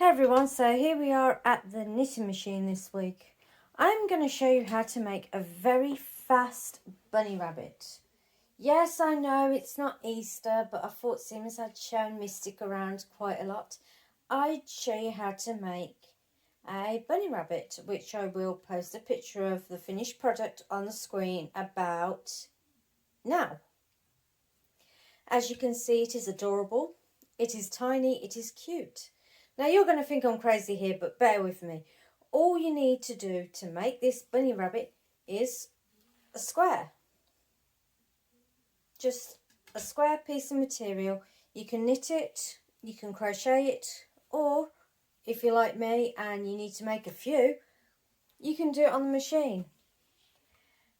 Everyone, so here we are at the knitting machine this week. I'm going to show you how to make a very fast bunny rabbit. Yes, I know it's not Easter, but I thought seeing as I'd shown Mystic around quite a lot, I'd show you how to make a bunny rabbit, which I will post a picture of the finished product on the screen about now. As you can see, it is adorable, it is tiny, it is cute. Now you're going to think I'm crazy here, but bear with me. All you need to do to make this bunny rabbit is a square. Just a square piece of material. You can knit it, you can crochet it, or if you're like me and you need to make a few, you can do it on the machine.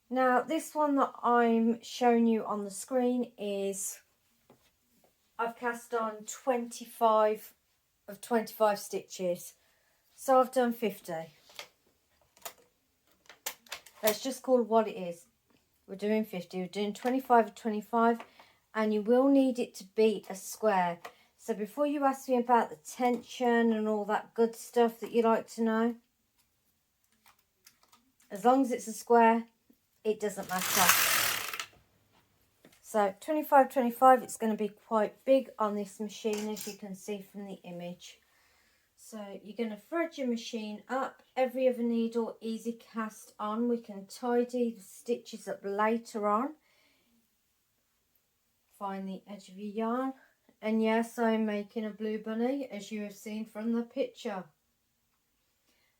Now this one that I'm showing you on the screen is, I've cast on 25 stitches, so I've done 50. Let's just call it what it is. We're doing 50, we're doing 25 of 25, and you will need it to be a square. So before you ask me about the tension and all that good stuff that you like to know, as long as it's a square, it doesn't matter. So 25, 25, it's going to be quite big on this machine, as you can see from the image. So you're going to thread your machine up, every other needle easy cast on. We can tidy the stitches up later on. Find the edge of your yarn. And yes, I'm making a blue bunny, as you have seen from the picture.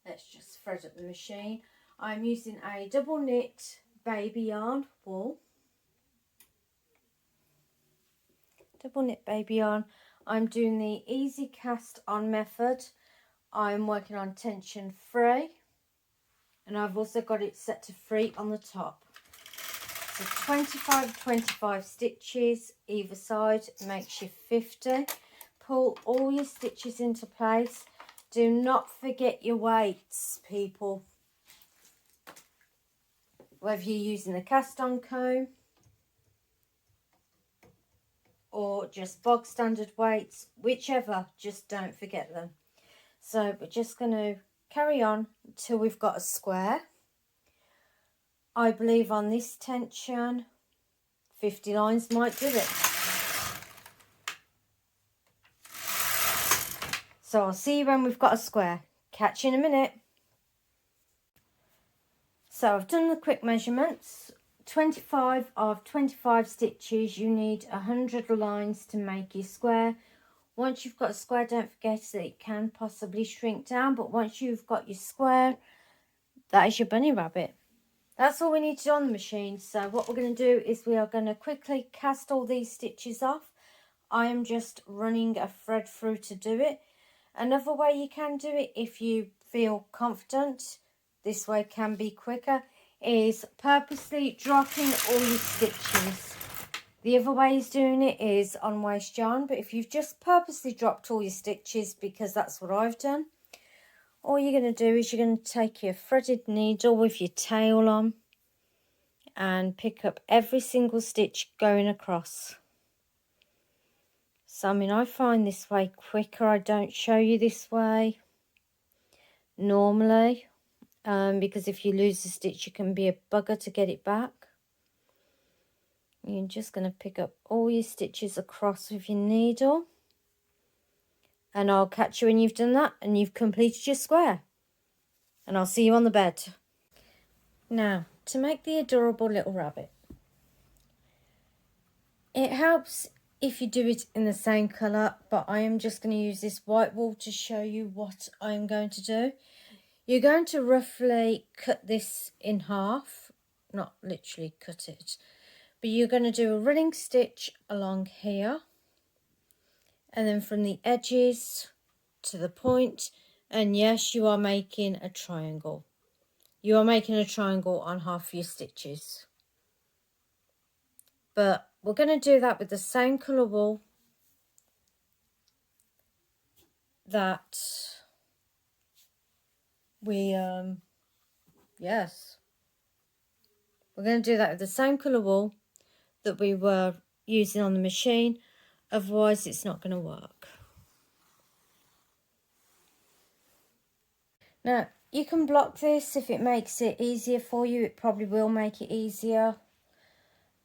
Let's just thread up the machine. I'm using a double knit baby yarn wool. Double knit baby yarn. I'm doing the easy cast on method. I'm working on tension free, and I've also got it set to free on the top. So 25 stitches either side makes you 50. Pull all your stitches into place. Do not forget your weights, people. Whether you're using the cast on comb or just bog standard weights, whichever, just don't forget them. So we're just going to carry on until we've got a square. I believe on this tension 50 lines might do it. So I'll see you when we've got a square. Catch you in a minute. So I've done the quick measurements. 25 of 25 stitches, you need 100 lines to make your square. Once you've got a square, don't forget that it can possibly shrink down, but once you've got your square, that is your bunny rabbit. That's all we need to do on the machine. So what we're going to do is we are going to quickly cast all these stitches off. I am just running a thread through to do it. Another way you can do it, if you feel confident, this way can be quicker, is purposely dropping all your stitches. The other way is doing it is on waste yarn, but if you've just purposely dropped all your stitches, because that's what I've done, all you're going to do is you're going to take your threaded needle with your tail on and pick up every single stitch going across. So I mean, I find this way quicker. I don't show you this way normally, because if you lose a stitch, it can be a bugger to get it back. You're just going to pick up all your stitches across with your needle, and I'll catch you when you've done that and you've completed your square, and I'll see you on the bed. Now, to make the adorable little rabbit, it helps if you do it in the same colour, but I am just going to use this white wool to show you what I'm going to do. You're going to roughly cut this in half, not literally cut it, but you're going to do a running stitch along here, and then from the edges to the point, and yes, you are making a triangle. You are making a triangle on half of your stitches. But we're going to do that with the same colour wool that we, yes. We're going to do that with the same colour wool that we were using on the machine, otherwise it's not going to work. Now, you can block this if it makes it easier for you. It probably will make it easier.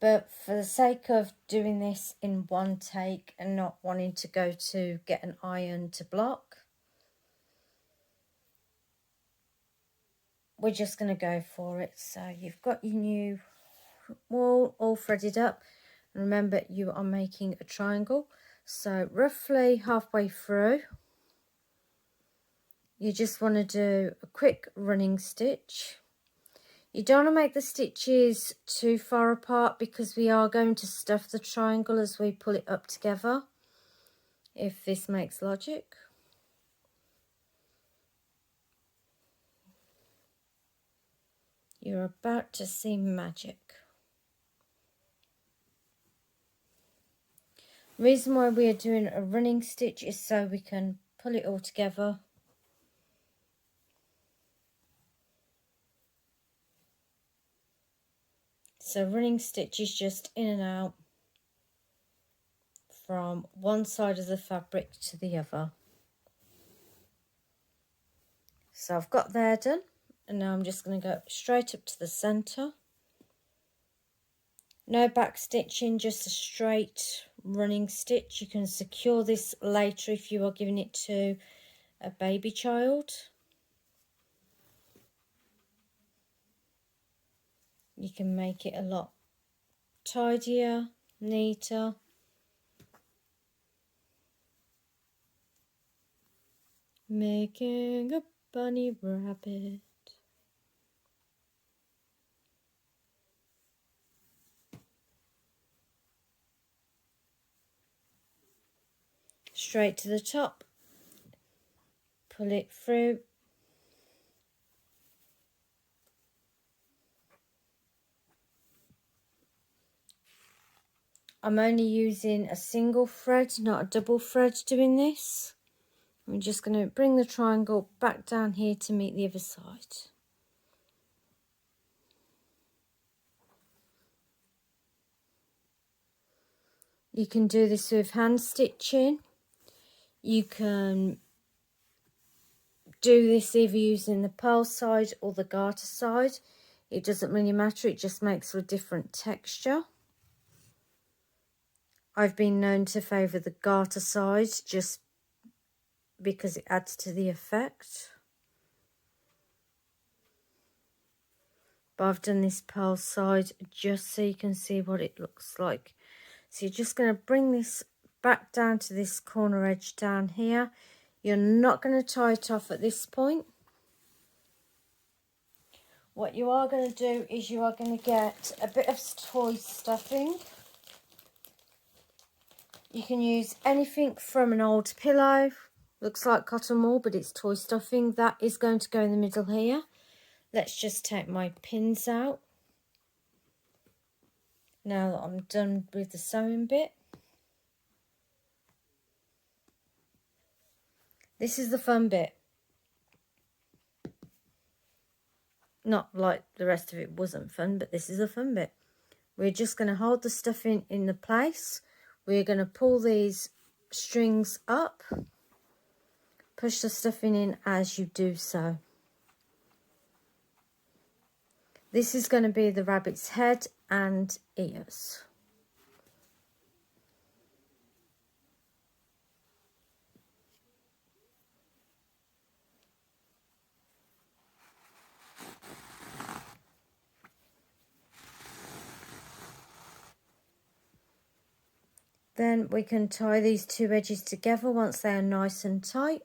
But for the sake of doing this in one take and not wanting to go to get an iron to block, we're just going to go for it. So you've got your new wool all threaded up. And remember, you are making a triangle. So roughly halfway through, you just want to do a quick running stitch. You don't want to make the stitches too far apart because we are going to stuff the triangle as we pull it up together, if this makes logic. You're about to see magic. The reason why we are doing a running stitch is so we can pull it all together. So running stitch is just in and out from one side of the fabric to the other. So I've got there done, and now I'm just going to go straight up to the centre. No back stitching, just a straight running stitch. You can secure this later if you are giving it to a baby child. You can make it a lot tidier, neater. Making a bunny rabbit. Straight to the top. Pull it through. I'm only using a single thread, not a double thread doing this. I'm just going to bring the triangle back down here to meet the other side. You can do this with hand stitching. You can do this either using the pearl side or the garter side. It doesn't really matter, it just makes for a different texture. I've been known to favour the garter side just because it adds to the effect. But I've done this pearl side just so you can see what it looks like. So you're just going to bring this back down to this corner edge down here. You're not going to tie it off at this point. What you are going to do is you are going to get a bit of toy stuffing. You can use anything from an old pillow. Looks like cotton wool, but it's toy stuffing. That is going to go in the middle here. Let's just take my pins out. Now that I'm done with the sewing bit. This is the fun bit. Not like the rest of it wasn't fun, but this is the fun bit. We're just going to hold the stuffing in the place. We're going to pull these strings up. Push the stuffing in as you do so. This is going to be the rabbit's head and ears. Then we can tie these two edges together once they are nice and tight.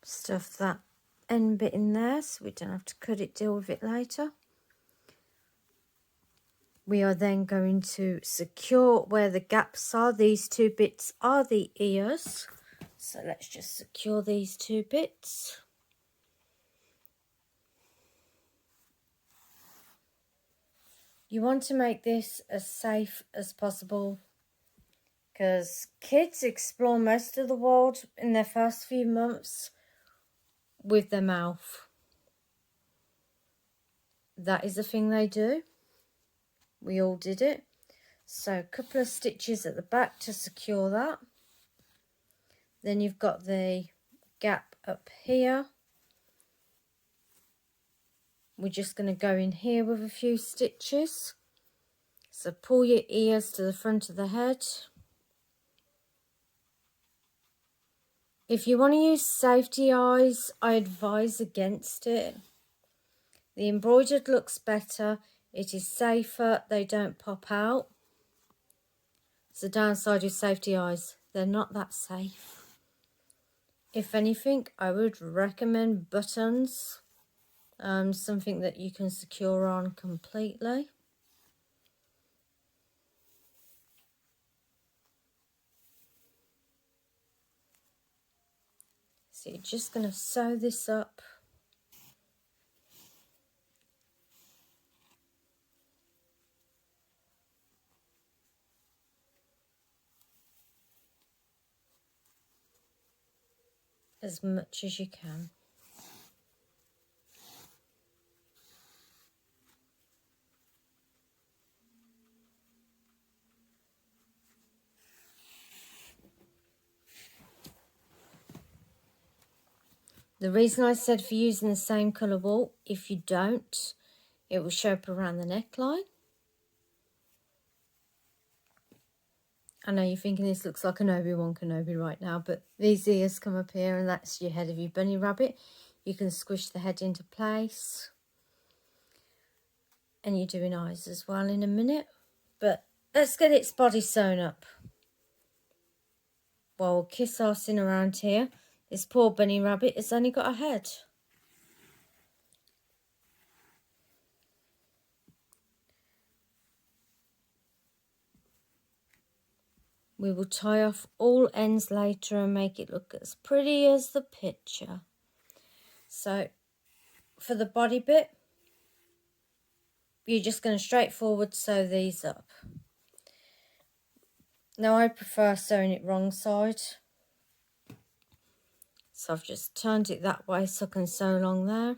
Stuff that end bit in there so we don't have to cut it, deal with it later. We are then going to secure where the gaps are. These two bits are the ears. So let's just secure these two bits. You want to make this as safe as possible because kids explore most of the world in their first few months with their mouth. That is the thing they do. We all did it. So a couple of stitches at the back to secure that. Then you've got the gap up here. We're just going to go in here with a few stitches. So pull your ears to the front of the head. If you want to use safety eyes, I advise against it. The embroidered looks better. It is safer. They don't pop out. It's the downside with safety eyes. They're not that safe. If anything, I would recommend buttons. Something that you can secure on completely. So you're just going to sew this up. As much as you can. The reason I said for using the same colour wool, if you don't, it will show up around the neckline. I know you're thinking this looks like an Obi-Wan Kenobi right now, but these ears come up here and that's your head of your bunny rabbit. You can squish the head into place. And you're doing eyes as well in a minute. But let's get its body sewn up. While we'll kiss arsing around here. This poor bunny rabbit has only got a head. We will tie off all ends later and make it look as pretty as the picture. So, for the body bit, you're just going to straightforward sew these up. Now, I prefer sewing it wrong side. So, I've just turned it that way so I can sew along there.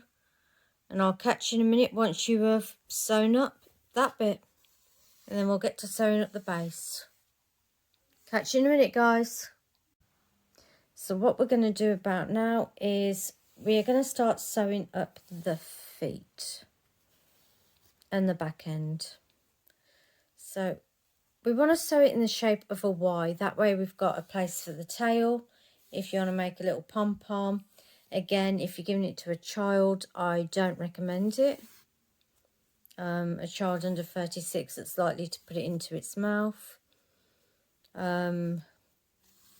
And I'll catch you in a minute once you have sewn up that bit. And then we'll get to sewing up the base. Catch you in a minute, guys. So what we're going to do about now is we're going to start sewing up the feet and the back end. So we want to sew it in the shape of a Y. That way we've got a place for the tail. If you want to make a little pom-pom. Again, if you're giving it to a child, I don't recommend it. A child under 36 that's likely to put it into its mouth.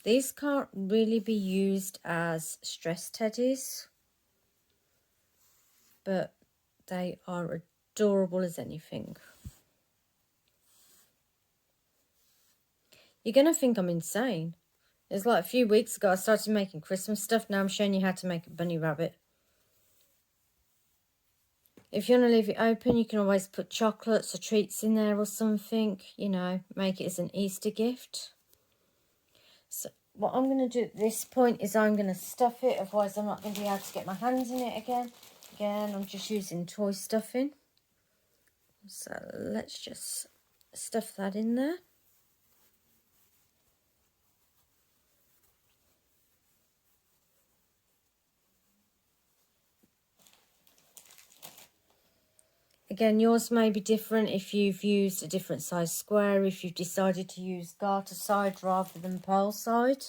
These can't really be used as stress teddies, but they are adorable as anything. You're going to think I'm insane. It's like a few weeks ago I started making Christmas stuff. Now I'm showing you how to make a bunny rabbit. If you want to leave it open, you can always put chocolates or treats in there or something. You know, make it as an Easter gift. So what I'm going to do at this point is I'm going to stuff it. Otherwise I'm not going to be able to get my hands in it again. Again, I'm just using toy stuffing. So let's just stuff that in there. Again, yours may be different if you've used a different size square, if you've decided to use garter side rather than pearl side.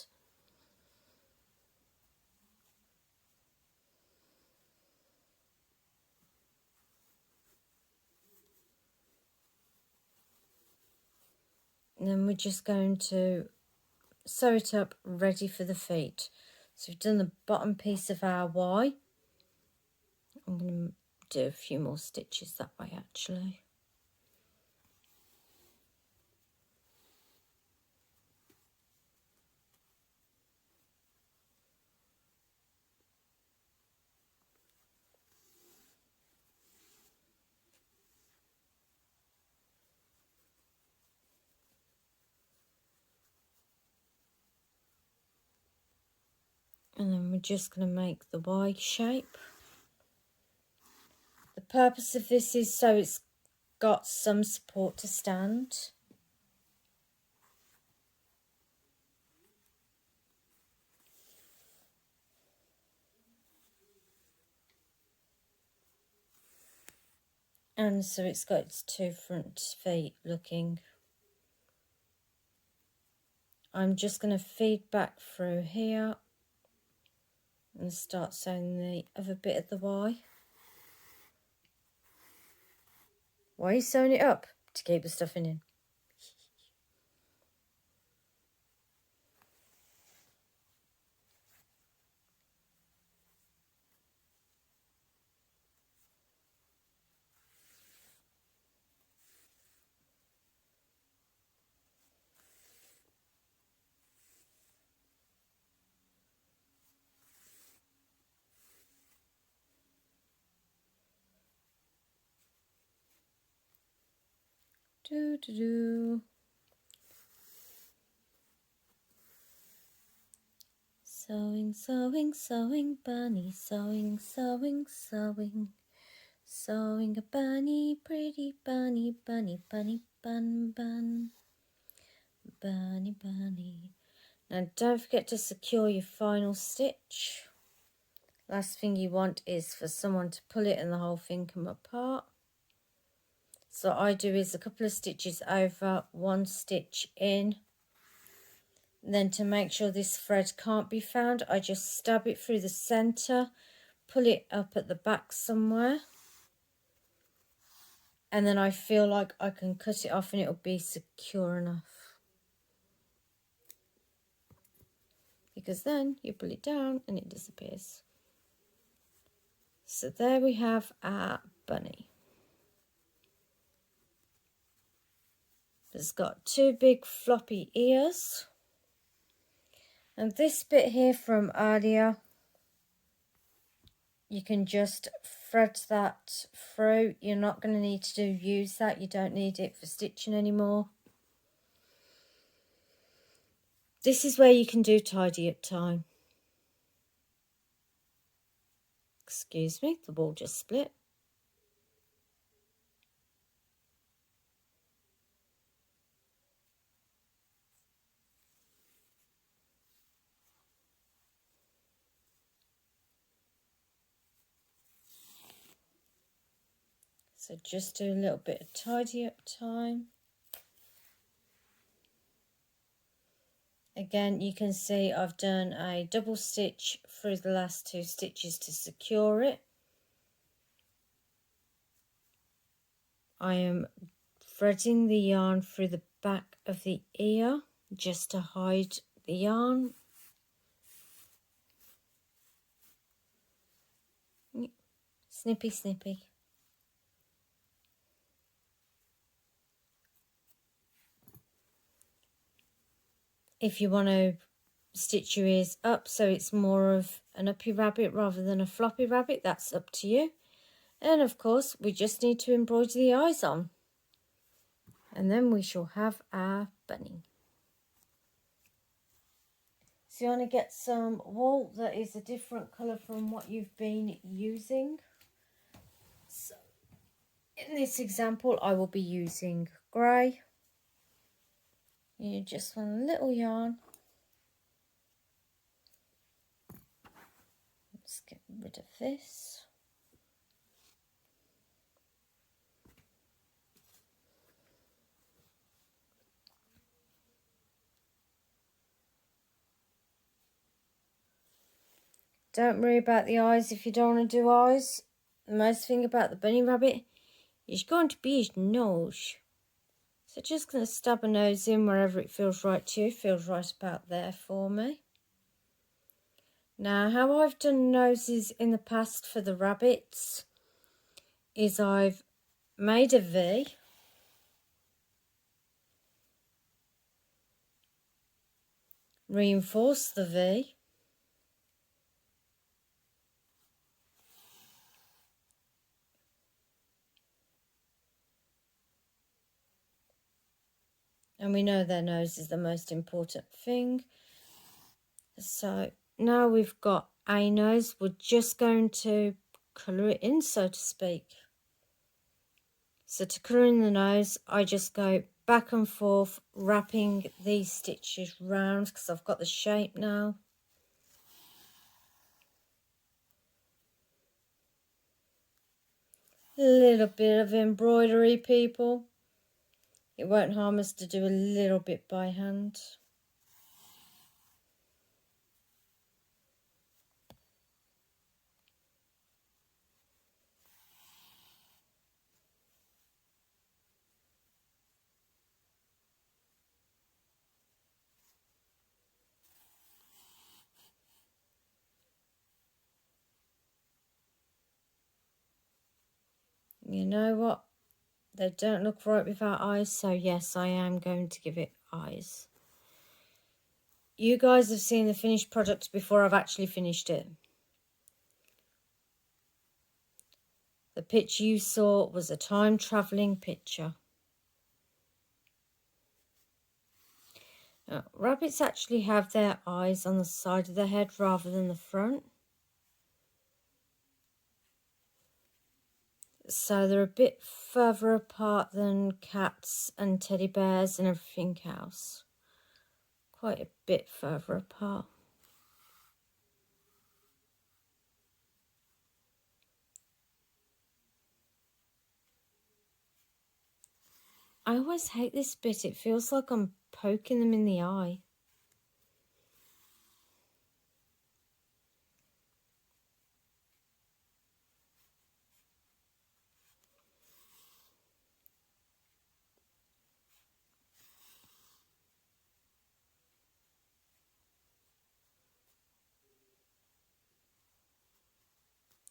And then we're just going to sew it up ready for the feet. So we've done the bottom piece of our Y. I'm going to do a few more stitches that way actually. And then we're just going to make the Y shape. The purpose of this is so it's got some support to stand. And so it's got its two front feet looking. I'm just going to feed back through here and start sewing the other bit of the Y. Why are you sewing it up? To keep the stuffing in. Do do do. Sewing, sewing, sewing, bunny, sewing, sewing, sewing. Sewing a bunny, pretty bunny, bunny, bunny, bun, bun. Bunny, bunny. Now don't forget to secure your final stitch. Last thing you want is for someone to pull it and the whole thing come apart. So what I do is a couple of stitches over, one stitch in. Then to make sure this thread can't be found, I just stab it through the centre, pull it up at the back somewhere. And then I feel like I can cut it off and it'll be secure enough. Because then you pull it down and it disappears. So there we have our bunny. It's got two big floppy ears. And this bit here from earlier, you can just thread that through. You're not going to need to use that. You don't need it for stitching anymore. This is where you can do tidy up time. Excuse me, the wall just split. So just do a little bit of tidy up time. Again, you can see I've done a double stitch through the last two stitches to secure it. I am threading the yarn through the back of the ear just to hide the yarn. Snippy, snippy. If you want to stitch your ears up so it's more of an uppy rabbit rather than a floppy rabbit, that's up to you. And of course, we just need to embroider the eyes on. And then we shall have our bunny. So you want to get some wool that is a different colour from what you've been using. So in this example, I will be using grey. You just want a little yarn. Let's get rid of this. Don't worry about the eyes if you don't want to do eyes. The most thing about the bunny rabbit is going to be his nose. So just going to stab a nose in wherever it feels right to you. Feels right about there for me. Now, how I've done noses in the past for the rabbits is I've made a V. Reinforce the V. And we know their nose is the most important thing. So now we've got a nose, we're just going to colour it in, so to speak. So to colour in the nose, I just go back and forth, wrapping these stitches round because I've got the shape now. A little bit of embroidery, people. It won't harm us to do a little bit by hand. You know what? They don't look right without eyes, so yes, I am going to give it eyes. You guys have seen the finished product before I've actually finished it. The picture you saw was a time-travelling picture. Now, rabbits actually have their eyes on the side of their head rather than the front. So they're a bit further apart than cats and teddy bears and everything else. Quite a bit further apart. I always hate this bit. It feels like I'm poking them in the eye.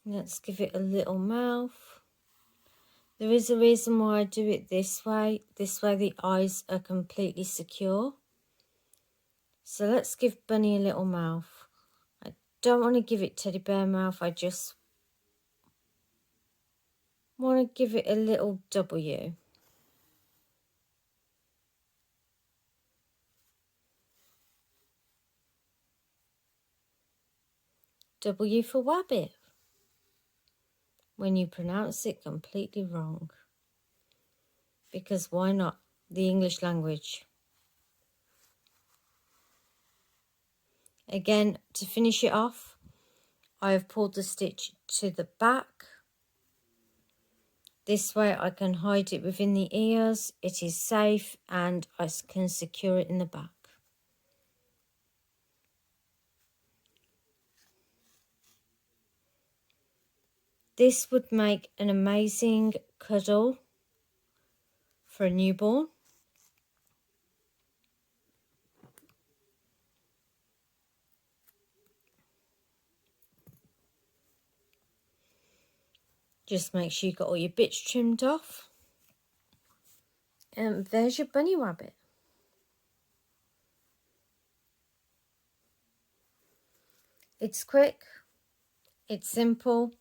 Let's give it a little mouth. There is a reason why I do it this way. This way the eyes are completely secure. So let's give Bunny a little mouth. I don't want to give it teddy bear mouth. I just want to give it a little W. W for wabbit. When you pronounce it completely wrong. Because why not? The English language. Again, to finish it off, I have pulled the stitch to the back. This way I can hide it within the ears. It is safe and I can secure it in the back. This would make an amazing cuddle for a newborn. Just make sure you've got all your bits trimmed off. And there's your bunny rabbit. It's quick, it's simple.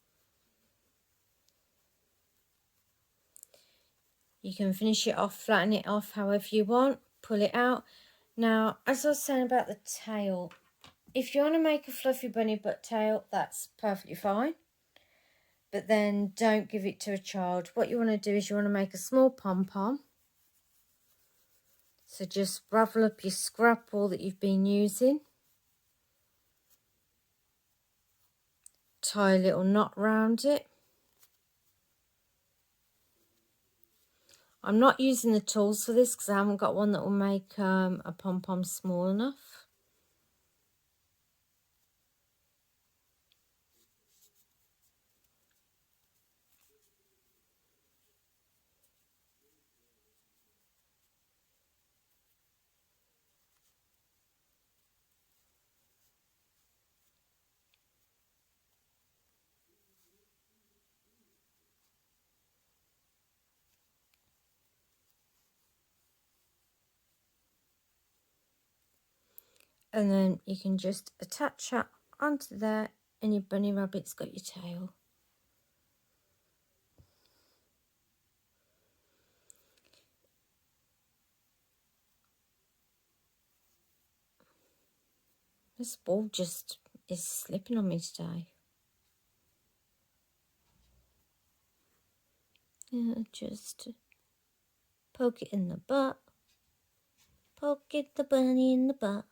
You can finish it off, flatten it off however you want, pull it out. Now, as I was saying about the tail, if you want to make a fluffy bunny butt tail, that's perfectly fine. But then don't give it to a child. What you want to do is you want to make a small pom-pom. So just ravel up your scrap wool that you've been using. Tie a little knot round it. I'm not using the tools for this because I haven't got one that will make a pom-pom small enough. And then you can just attach that onto there and your bunny rabbit's got your tail. This ball just is slipping on me today. Yeah, just poke it in the butt. Poke it the bunny in the butt.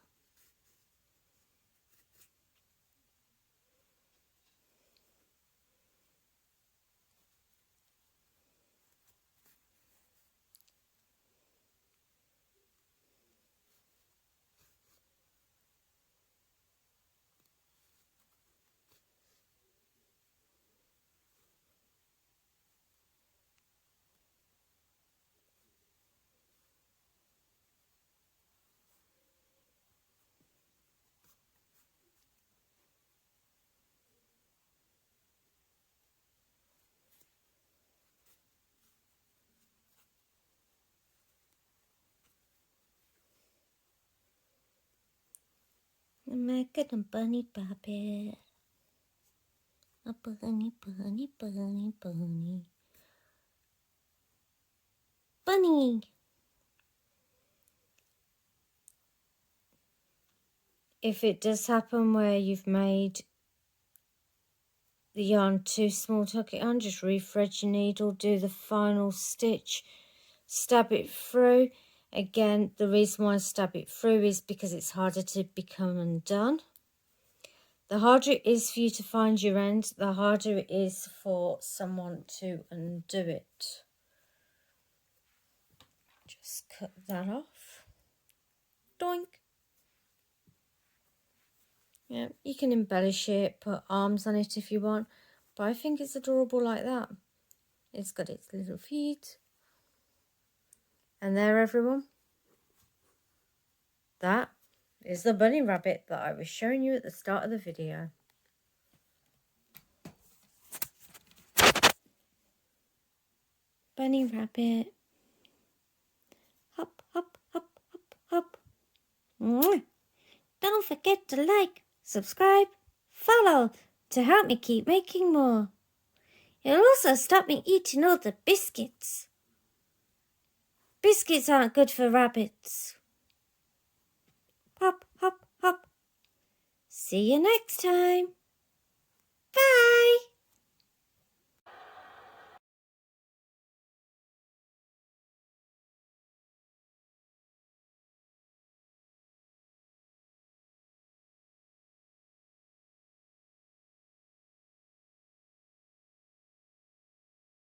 I'm making a bunny puppet. A bunny, bunny, bunny, bunny. Bunny! If it does happen where you've made the yarn too small, tuck it on, just refread your needle, do the final stitch, stab it through. Again, the reason why I stab it through is because it's harder to become undone. The harder it is for you to find your end, the harder it is for someone to undo it. Just cut that off. Doink. Yeah, you can embellish it, put arms on it if you want, but I think it's adorable like that. It's got its little feet. And there, everyone. That is the bunny rabbit that I was showing you at the start of the video. Bunny rabbit. Hop, hop, hop, hop, hop. Mwah. Don't forget to like, subscribe, follow to help me keep making more. It'll also stop me eating all the biscuits. Biscuits aren't good for rabbits. Hop, hop, hop. See you next time. Bye.